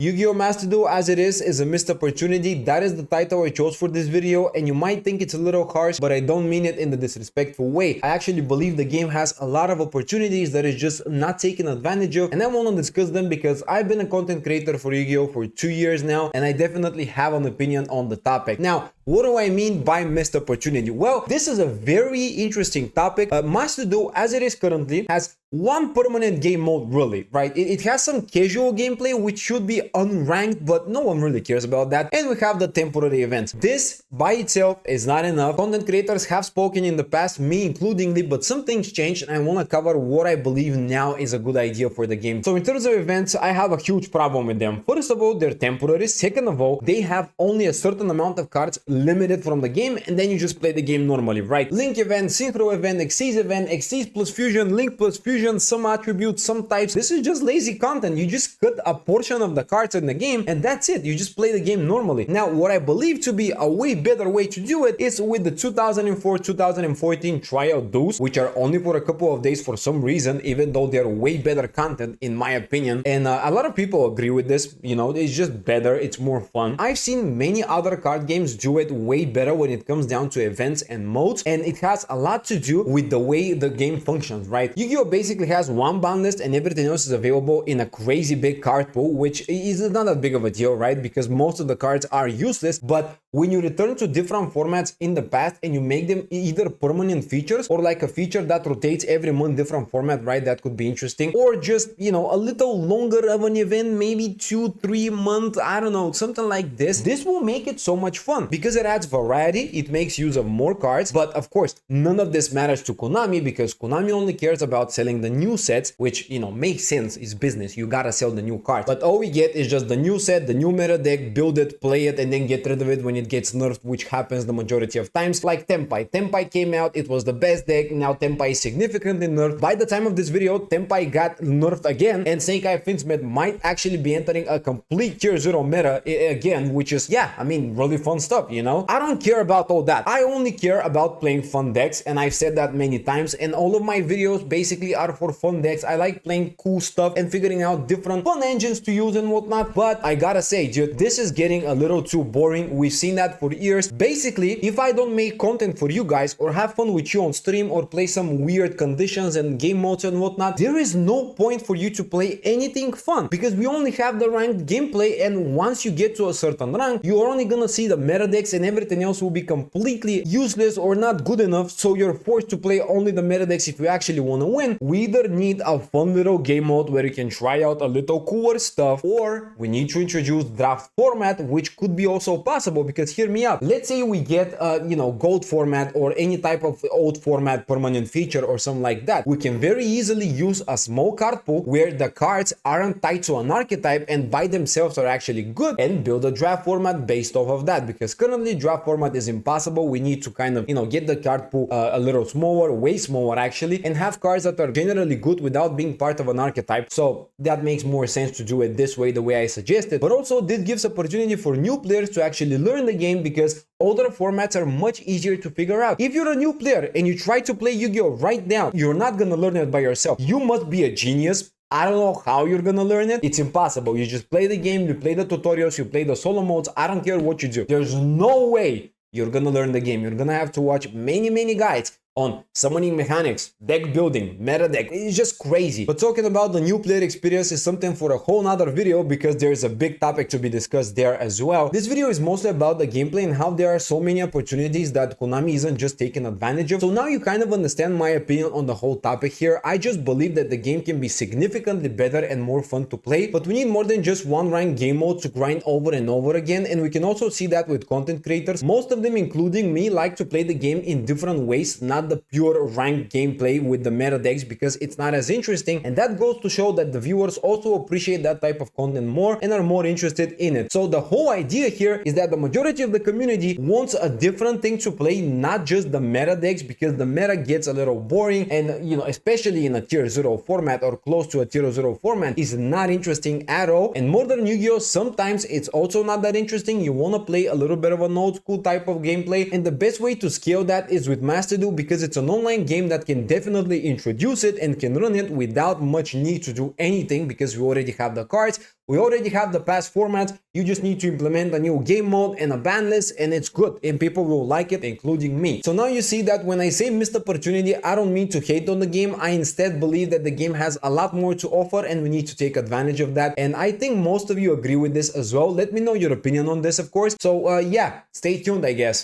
Yu-Gi-Oh! Master Duel as it is a missed opportunity. That is the title I chose for this video, and you might think it's a little harsh, but I don't mean it in the disrespectful way. I actually believe the game has a lot of opportunities that is just not taken advantage of, and I want to discuss them because I've been a content creator for Yu-Gi-Oh! For 2 years now, and I definitely have an opinion on the topic. Now, what do I mean by missed opportunity? Well, this is a very interesting topic. Master Duel, as it is currently, has one permanent game mode, really, right? It has some casual gameplay, which should be unranked, but no one really cares about that. And we have the temporary events. This by itself is not enough. Content creators have spoken in the past, me includingly, but some things changed, and I want to cover what I believe now is a good idea for the game. So in terms of events, I have a huge problem with them. First of all, they're temporary. Second of all, they have only a certain amount of cards limited from the game, and then you just play the game normally, right? Link event, synchro event, Xyz plus fusion, link plus fusion, some attributes, some types. This is just lazy content. You just cut a portion of the cards in the game, and that's it. You just play the game normally. Now, what I believe to be a way better way to do it is with the 2004-2014 tryout duels, which are only for a couple of days for some reason, even though they're way better content in my opinion. And a lot of people agree with this. You know, it's just better. It's more fun. I've seen many other card games do it way better when it comes down to events and modes, and it has a lot to do with the way the game functions, right? Yu-Gi-Oh! Basically has one ban list and everything else is available in a crazy big card pool, which is not that big of a deal, right? Because most of the cards are useless. But when you return to different formats in the past and you make them either permanent features or like a feature that rotates every month, different format, right? That could be interesting. Or just, you know, a little longer of an event, maybe 2-3 months, I don't know, something like this. This will make it so much fun because it adds variety, it makes use of more cards. But of course, none of this matters to Konami because Konami only cares about selling the new sets, which, you know, makes sense. It's business. You gotta sell the new cards. But all we get is just the new set, the new meta deck, build it, play it, and then get rid of it when it gets nerfed, which happens the majority of times. Like Tenpai. Tenpai came out, it was the best deck. Now Tenpai is significantly nerfed. By the time of this video, Tenpai got nerfed again, and Senkai Finsmith might actually be entering a complete tier 0 meta again, which is, yeah, I mean, really fun stuff, you know? I don't care about all that. I only care about playing fun decks, and I've said that many times, and all of my videos basically are for fun decks. I like playing cool stuff and figuring out different fun engines to use and whatnot. But I gotta say, dude, this is getting a little too boring. We've seen that for years. Basically, if I don't make content for you guys or have fun with you on stream or play some weird conditions and game modes and whatnot, there is no point for you to play anything fun because we only have the ranked gameplay, and once you get to a certain rank, you're only gonna see the meta decks and everything else will be completely useless or not good enough, so you're forced to play only the meta decks if you actually want to win. We either need a fun little game mode where you can try out a little cooler stuff, or we need to introduce draft format, which could be also possible. Because hear me out, let's say we get you know, gold format or any type of old format permanent feature or something like that. We can very easily use a small card pool where the cards aren't tied to an archetype and by themselves are actually good, and build a draft format based off of that. Because currently draft format is impossible. We need to kind of, you know, get the card pool a little smaller, way smaller actually, and have cards that are generally good without being part of an archetype. So that makes more sense to do it this way, the way I suggested. But also this gives opportunity for new players to actually learn the game because older formats are much easier to figure out. If you're a new player and you try to play Yu-Gi-Oh! Right now, you're not gonna learn it by yourself. You must be a genius. I don't know how you're gonna learn it. It's impossible. You just play the game, you play the tutorials, you play the solo modes. I don't care what you do. There's no way you're gonna learn the game. You're gonna have to watch many guides on summoning mechanics, deck building, meta deck. It's just crazy. But talking about the new player experience is something for a whole nother video because there's a big topic to be discussed there as well. This video is mostly about the gameplay and how there are so many opportunities that Konami isn't just taking advantage of. So now you kind of understand my opinion on the whole topic here. I just believe that the game can be significantly better and more fun to play, but we need more than just one ranked game mode to grind over and over again. And we can also see that with content creators. Most of them, including me, like to play the game in different ways, not the pure ranked gameplay with the meta decks because it's not as interesting, and that goes to show that the viewers also appreciate that type of content more and are more interested in it. So the whole idea here is that the majority of the community wants a different thing to play, not just the meta decks, because the meta gets a little boring, and you know, especially in a tier 0 format or close to a tier 0 format, is not interesting at all. And modern Yu-Gi-Oh! Sometimes it's also not that interesting. You want to play a little bit of an old school type of gameplay, and the best way to scale that is with Master Duel because because it's an online game that can definitely introduce it and can run it without much need to do anything, because we already have the cards, we already have the past formats. You just need to implement a new game mode and a ban list, and it's good, and people will like it, including me. So now you see that when I say missed opportunity, I don't mean to hate on the game. I instead believe that the game has a lot more to offer and we need to take advantage of that, and I think most of you agree with this as well. Let me know your opinion on this, of course. So yeah, stay tuned, I guess.